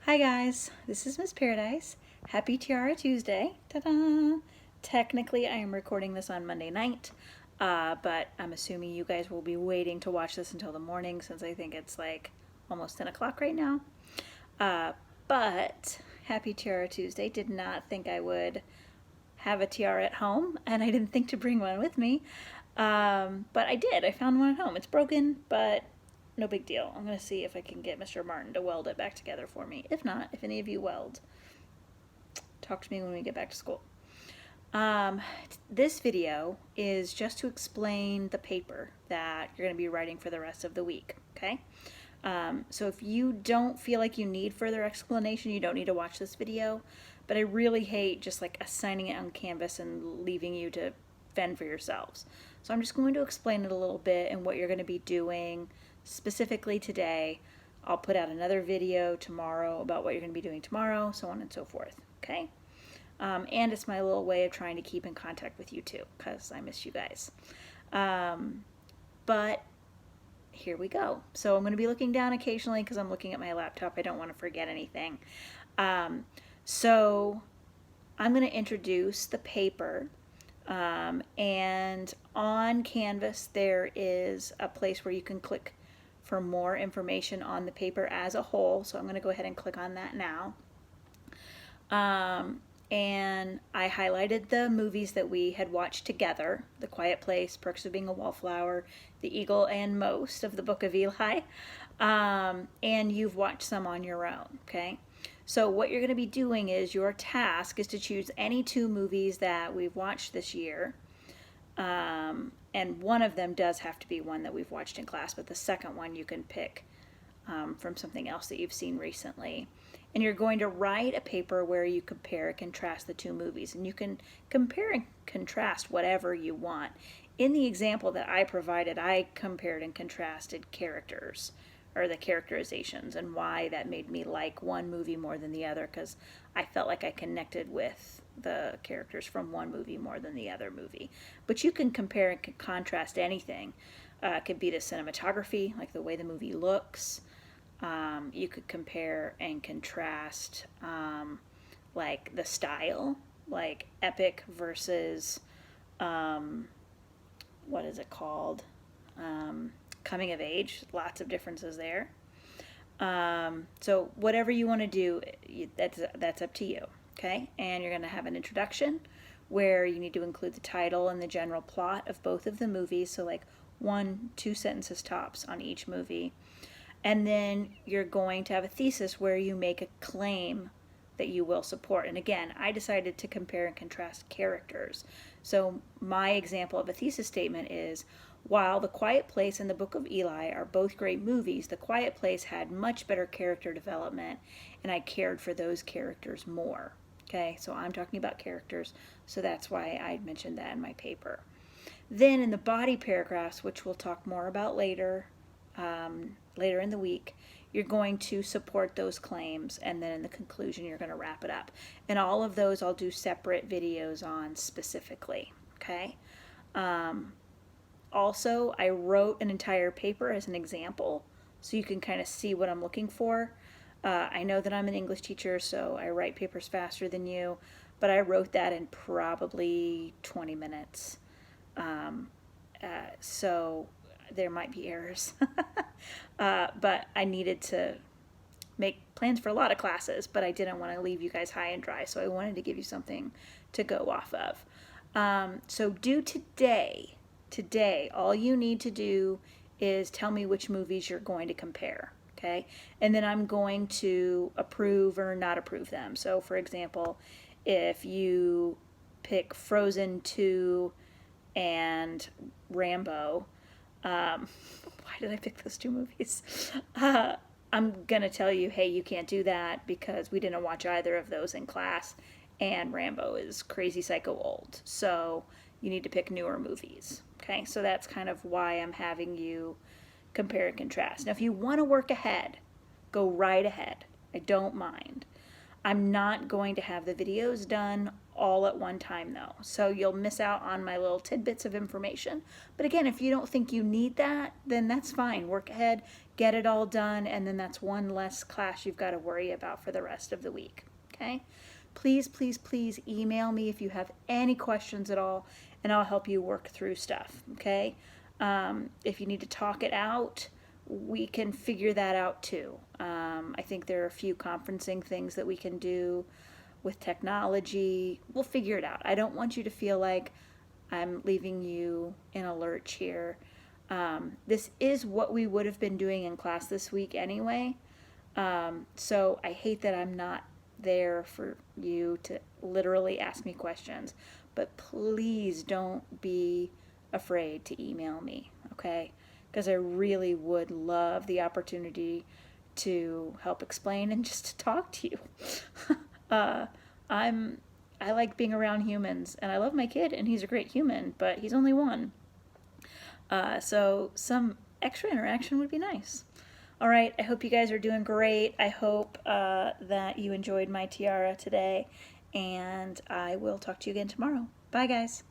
Hi guys, this is Miss Paradise. Happy Tiara Tuesday. Ta-da! Technically, I am recording this on Monday night, but I'm assuming you guys will be waiting to watch this until the morning since I think it's like almost 10 o'clock right now. But happy Tiara Tuesday. Did not think I would have a tiara at home, and I didn't think to bring one with me. But I did. I found one at home. It's broken, but no big deal. I'm going to see if I can get Mr. Martin to weld it back together for me. If not, if any of you weld, talk to me when we get back to school. This video is just to explain the paper that you're going to be writing for the rest of the week, okay? So if you don't feel like you need further explanation, you don't need to watch this video, but I really hate just like assigning it on Canvas and leaving you to fend for yourselves. So I'm just going to explain it a little bit and what you're going to be doing specifically today. I'll put out another video tomorrow about what you're going to be doing tomorrow, so on and so forth, okay? And it's my little way of trying to keep in contact with you too, because I miss you guys. But here we go. So I'm going to be looking down occasionally because I'm looking at my laptop. I don't want to forget anything. So I'm going to introduce the paper. And on Canvas there is a place where you can click for more information on the paper as a whole. So I'm going to go ahead and click on that now. And I highlighted the movies that we had watched together: The Quiet Place, Perks of Being a Wallflower, The Eagle, and most of the Book of Eli. And you've watched some on your own, okay? So what you're going to be doing is your task is to choose any two movies that we've watched this year. And one of them does have to be one that we've watched in class, but the second one you can pick from something else that you've seen recently. And you're going to write a paper where you compare and contrast the two movies. And you can compare and contrast whatever you want. In the example that I provided, I compared and contrasted characters, or the characterizations, and why that made me like one movie more than the other, because I felt like I connected with the characters from one movie more than the other movie. But you can compare and contrast anything. It could be the cinematography, like the way the movie looks. You could compare and contrast like the style, like epic versus what is it called? Coming of age. Lots of differences there. So whatever you want to do, that's up to you, okay? And you're going to have an introduction where you need to include the title and the general plot of both of the movies, so like 1-2 sentences tops on each movie. And then you're going to have a thesis where you make a claim that you will support. And again, I decided to compare and contrast characters. So my example of a thesis statement is, while The Quiet Place and The Book of Eli are both great movies, The Quiet Place had much better character development, and I cared for those characters more. Okay, so I'm talking about characters, so that's why I mentioned that in my paper. Then in the body paragraphs, which we'll talk more about later, later in the week, you're going to support those claims, and then in the conclusion you're going to wrap it up. And all of those I'll do separate videos on specifically, okay? Also, I wrote an entire paper as an example, so you can kind of see what I'm looking for. I know that I'm an English teacher, so I write papers faster than you, but I wrote that in probably 20 minutes. So there might be errors. But I needed to make plans for a lot of classes, but I didn't want to leave you guys high and dry, so I wanted to give you something to go off of. So due today, all you need to do is tell me which movies you're going to compare, okay? And then I'm going to approve or not approve them. So for example, if you pick Frozen 2 and Rambo, why did I pick those two movies? I'm going to tell you, hey, you can't do that because we didn't watch either of those in class, and Rambo is crazy psycho old. So you need to pick newer movies. Okay, so that's kind of why I'm having you compare and contrast. Now, if you want to work ahead, go right ahead. I don't mind. I'm not going to have the videos done all at one time though. So you'll miss out on my little tidbits of information. But again, if you don't think you need that, then that's fine. Work ahead, get it all done, and then that's one less class you've got to worry about for the rest of the week. Okay? Please, please, please email me if you have any questions at all, and I'll help you work through stuff. Okay? If you need to talk it out, we can figure that out too. I think there are a few conferencing things that we can do with technology. We'll figure it out. I don't want you to feel like I'm leaving you in a lurch here. This is what we would have been doing in class this week anyway. So I hate that I'm not there for you to literally ask me questions. But please don't be afraid to email me, okay? Because I really would love the opportunity to help explain and just to talk to you. I like being around humans, and I love my kid, and he's a great human, but he's only one. So some extra interaction would be nice. All right, I hope you guys are doing great. I hope that you enjoyed my tiara today, and I will talk to you again tomorrow. Bye, guys.